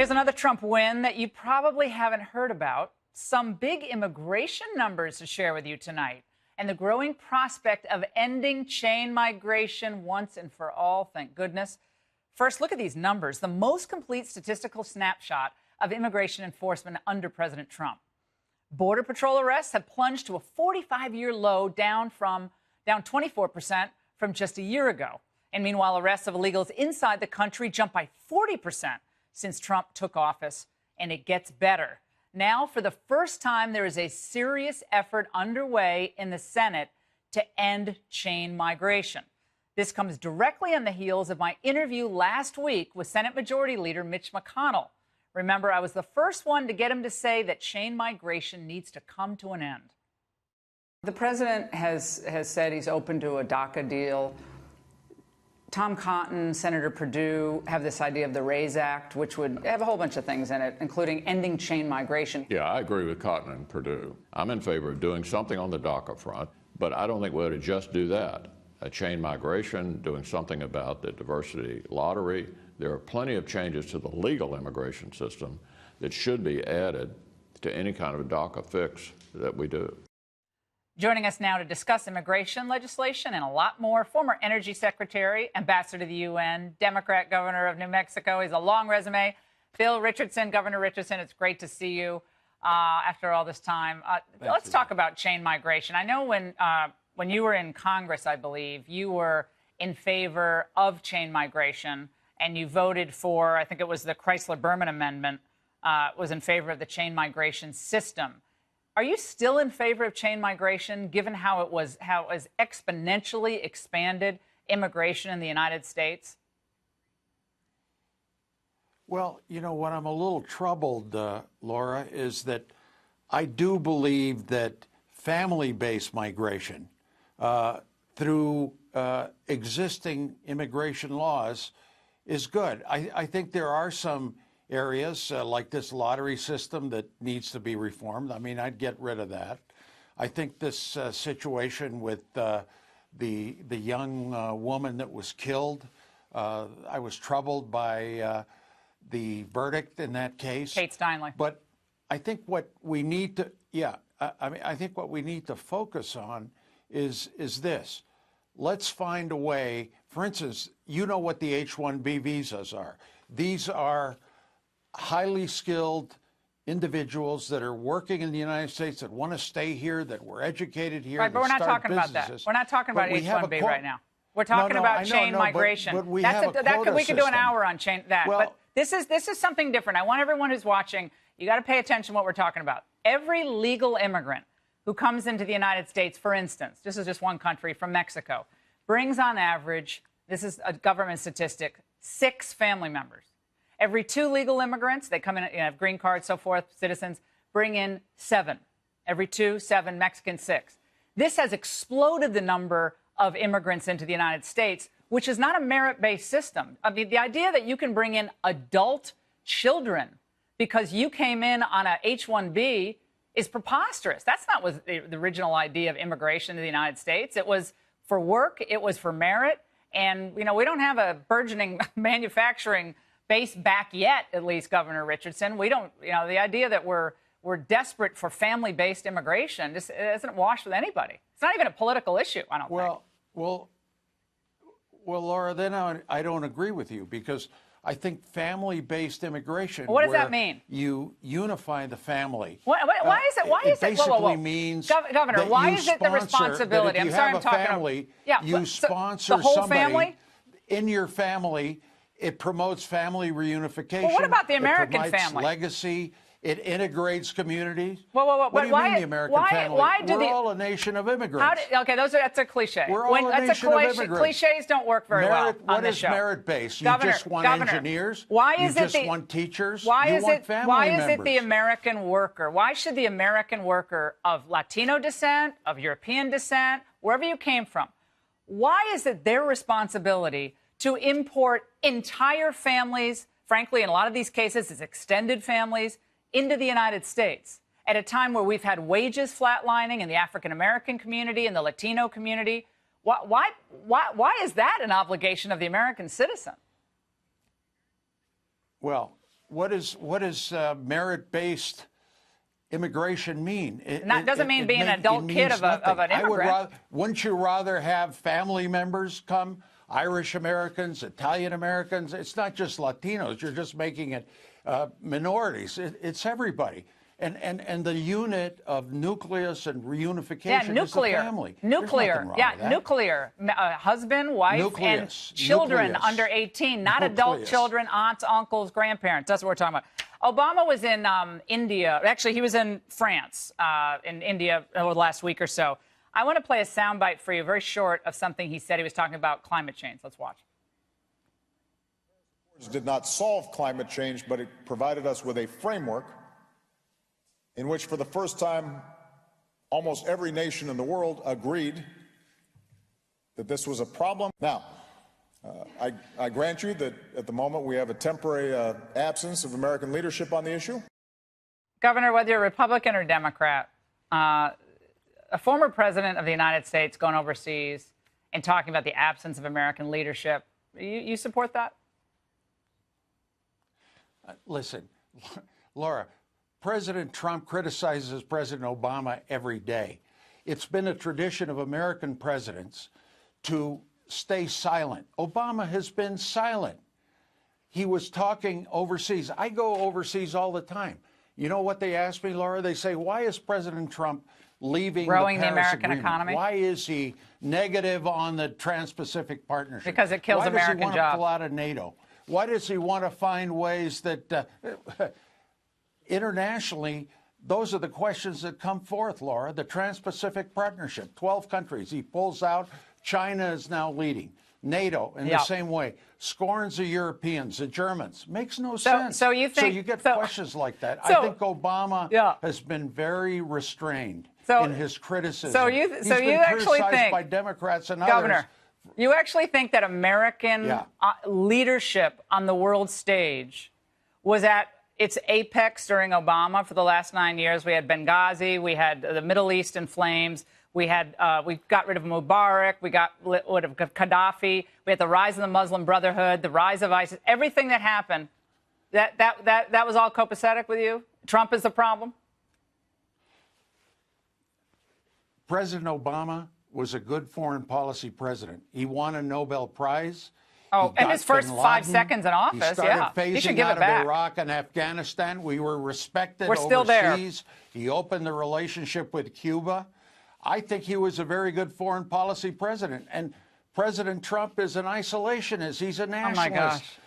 Here's another Trump win that you probably haven't heard about. Some big immigration numbers to share with you tonight, and the growing prospect of ending chain migration once and for all, thank goodness. First, look at these numbers. The most complete statistical snapshot of immigration enforcement under President Trump. Border Patrol arrests have plunged to a 45-year low, down 24% from just a year ago. And meanwhile, arrests of illegals inside the country jumped by 40% since Trump took office, and it gets better. Now, for the first time, there is a serious effort underway in the Senate to end chain migration. This comes directly on the heels of my interview last week with Senate Majority Leader Mitch McConnell. Remember, I was the first one to get him to say that chain migration needs to come to an end. The president has said he's open to a DACA deal. Tom Cotton, Senator Perdue have this idea of the RAISE Act, which would have a whole bunch of things in it, including ending chain migration. Yeah, I agree with Cotton and Perdue. I'm in favor of doing something on the DACA front, but I don't think we ought to just do that. A chain migration, doing something about the diversity lottery. There are plenty of changes to the legal immigration system that should be added to any kind of a DACA fix that we do. Joining us now to discuss immigration legislation and a lot more, former Energy Secretary, Ambassador to the UN, Democrat Governor of New Mexico. He's a long resume. Bill Richardson, Governor Richardson, it's great to see you after all this time. Let's talk about chain migration. I know when you were in Congress, I believe, you were in favor of chain migration, and you voted for, I think it was the Chrysler-Berman Amendment, was in favor of the chain migration system. Are you still in favor of chain migration, given how it was exponentially expanded immigration in the United States? Well, you know, what I'm a little troubled, Laura, is that I do believe that family-based migration through existing immigration laws is good. I think there are some areas like this lottery system that needs to be reformed. I mean, I'd get rid of that. I think this situation with the young woman that was killed, I was troubled by the verdict in that case. Kate Steinle. But I think what we need to, I think what we need to focus on is this. Let's find a way. For instance, you know what the H-1B visas are. These are highly skilled individuals that are working in the United States, that want to stay here, that were educated here. Right, but we're not talking about that. We're not talking about H-1B right now. We're talking about chain migration. But we have a quota we could do an system. hour on chain that. Well, but this is something different. I want everyone who's watching, you got to pay attention to what we're talking about. Every legal immigrant who comes into the United States, for instance, this is just one country, from Mexico, brings on average, this is a government statistic, 6 family members. Every 2 legal immigrants, they come in, have green cards, so forth, citizens, bring in 7. Every 2, 7, Mexican 6. This has exploded the number of immigrants into the United States, which is not a merit-based system. I mean, the idea that you can bring in adult children because you came in on a H-1B is preposterous. That's not what the original idea of immigration to the United States. It was for work. It was for merit. And, you know, we don't have a burgeoning manufacturing base back yet, at least, Governor Richardson. We don't, you know, the idea that we're desperate for family-based immigration just isn't washed with anybody. It's not even a political issue, I don't think. Well, Laura, then I don't agree with you, because I think family-based immigration. What does that mean? You unify the family. Why is it? Why is it? Basically means Governor, why is it the responsibility? I'm sorry, I'm talking family. You sponsor the whole somebody family in your family. It promotes family reunification. Well, what about the American it promotes family? Legacy. It integrates communities. Whoa. What do you mean the American family? We're all a nation of immigrants. That's a cliche. We're all a nation of immigrants. Cliches don't work very well on this show. What is merit-based? You just want engineers? Why is you it just want teachers? Why you is want it? family Why is members. it the American worker? Why should the American worker of Latino descent, of European descent, wherever you came from, why is it their responsibility to import entire families, frankly, in a lot of these cases, it's extended families, into the United States at a time where we've had wages flatlining in the African-American community and the Latino community? Why is that an obligation of the American citizen? Well, does merit-based immigration mean? Doesn't mean being an adult kid of an immigrant. Wouldn't you rather have family members come? Irish Americans, Italian Americans. It's not just Latinos. You're just making it minorities. It's everybody. And the unit of nucleus and reunification is the family. Nuclear. Nuclear. Husband, wife, and children under 18, not adult children, aunts, uncles, grandparents. That's what we're talking about. Obama was in India. Actually, he was in France, in India over the last week or so. I want to play a soundbite for you, very short, of something he said. He was talking about climate change. Let's watch. Did not solve climate change, but it provided us with a framework in which, for the first time, almost every nation in the world agreed that this was a problem. Now, I grant you that at the moment we have a temporary absence of American leadership on the issue. Governor, whether you're Republican or Democrat, a former president of the United States going overseas and talking about the absence of American leadership, you support that? Listen, Laura, President Trump criticizes President Obama every day. It's been a tradition of American presidents to stay silent. Obama has been silent. He was talking overseas. I go overseas all the time. You know what they ask me, Laura? They say, why is President Trump leaving growing the American Agreement? economy? Why is he negative on the Trans-Pacific Partnership? Because it kills American jobs. Why does he want to pull out of NATO? Why does he want to find ways that internationally, those are the questions that come forth, Laura. The Trans-Pacific Partnership, 12 countries. He pulls out. China is now leading. NATO in the same way. Scorns the Europeans, the Germans. Makes no sense. So you think, you get questions like that. I think Obama has been very restrained in his criticism. He's been actually criticized think, by Democrats and Governor, others. You actually think that American leadership on the world stage was at its apex during Obama for the last 9 years? We had Benghazi, we had the Middle East in flames, we got rid of Mubarak, we got rid of Gaddafi, we had the rise of the Muslim Brotherhood, the rise of ISIS, everything that happened. That was all copacetic with you? Trump is the problem? President Obama was a good foreign policy president. He won a Nobel Prize. Oh, and his first 5 seconds in office, he started phasing he should give out it back. of Iraq and Afghanistan. We were respected We're still overseas. there. He opened the relationship with Cuba. I think he was a very good foreign policy president. And President Trump is an isolationist. He's a nationalist. Oh, my gosh.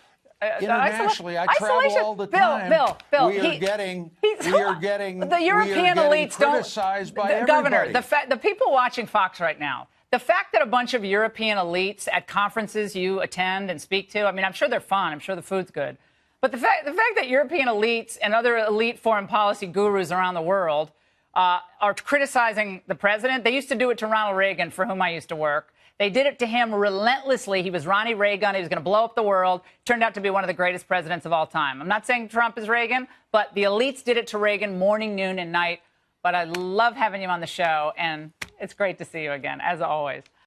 Internationally, I travel all the time. Bill, we are getting the European elites criticized by everybody. Governor, the people watching Fox right now, the fact that a bunch of European elites at conferences you attend and speak to, I mean, I'm sure they're fun. I'm sure the food's good. But the fact that European elites and other elite foreign policy gurus around the world are criticizing the president, they used to do it to Ronald Reagan, for whom I used to work. They did it to him relentlessly. He was Ronnie Reagan. He was going to blow up the world. Turned out to be one of the greatest presidents of all time. I'm not saying Trump is Reagan, but the elites did it to Reagan morning, noon, and night. But I love having you on the show, and it's great to see you again, as always.